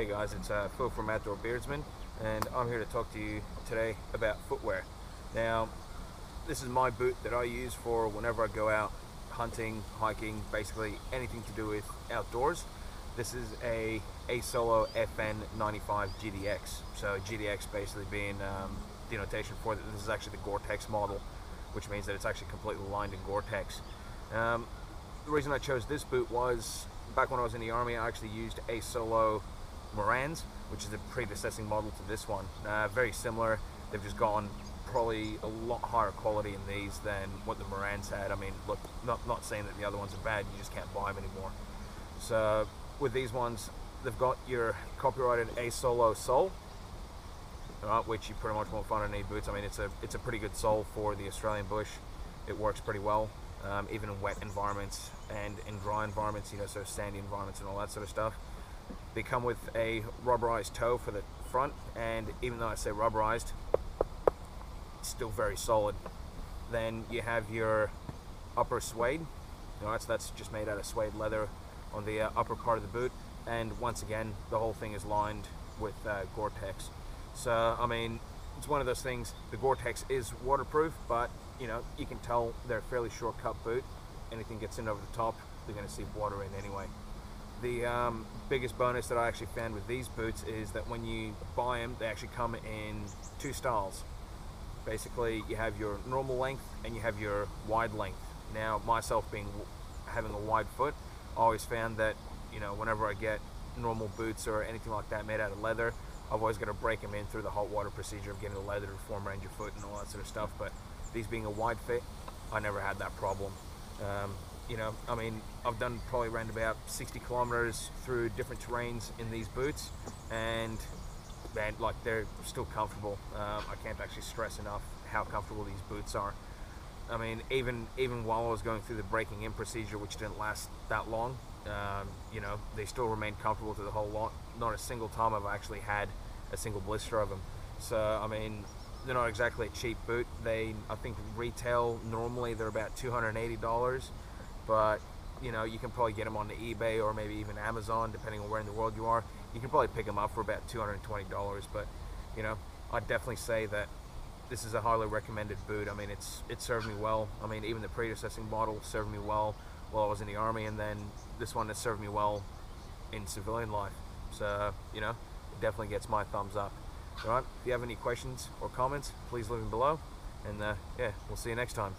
Hey guys, it's Phil from Outdoor Beardsmen, and I'm here to talk to you today about footwear. Now, this is my boot that I use for whenever I go out hunting, hiking, basically anything to do with outdoors. This is a Asolo FSN95 GTX. So GTX basically being denotation for that. This is actually the Gore-Tex model, which means that it's actually completely lined in Gore-Tex. The reason I chose this boot was back when I was in the Army, I actually used Asolo Morans, which is a predecessing model to this one. Very similar. They've just gone probably a lot higher quality in these than what the Morans had. I mean, look, not saying that the other ones are bad, you just can't buy them anymore. So with these ones, they've got your copyrighted Asolo sole, which you pretty much won't find on any boots. I mean, it's a pretty good sole for the Australian bush. It works pretty well, even in wet environments and in dry environments, you know, so sandy environments and all that sort of stuff. They come with a rubberized toe for the front, and even though I say rubberized, it's still very solid. Then you have your upper suede, you know, that's just made out of suede leather on the upper part of the boot, and once again the whole thing is lined with Gore-Tex. So I mean, it's one of those things. The Gore-Tex is waterproof, but you know, you can tell they're a fairly short cut boot. Anything gets in over the top, they're going to seep water in anyway. The biggest bonus that I actually found with these boots is that when you buy them, they actually come in two styles. Basically, you have your normal length and you have your wide length. Now, myself having a wide foot, I always found that, you know, whenever I get normal boots or anything like that made out of leather, I've always got to break them in through the hot water procedure of getting the leather to form around your foot and all that sort of stuff. But these being a wide fit, I never had that problem. You know, I mean, I've done probably around about 60 kilometers through different terrains in these boots, and man, like, they're still comfortable. I can't actually stress enough how comfortable these boots are. I mean, even while I was going through the breaking in procedure, which didn't last that long, you know, they still remained comfortable to the whole lot. Not a single time I've actually had a single blister of them. So I mean, they're not exactly a cheap boot. I think retail normally they're about $280, but you know, you can probably get them on the eBay or maybe even Amazon, depending on where in the world you are. You can probably pick them up for about $220. But you know, I'd definitely say that this is a highly recommended boot. I mean, it served me well. I mean, even the predecessing model served me well while I was in the Army, and then this one has served me well in civilian life. So you know, it definitely gets my thumbs up. All right, if you have any questions or comments, please leave them below, and yeah, we'll see you next time.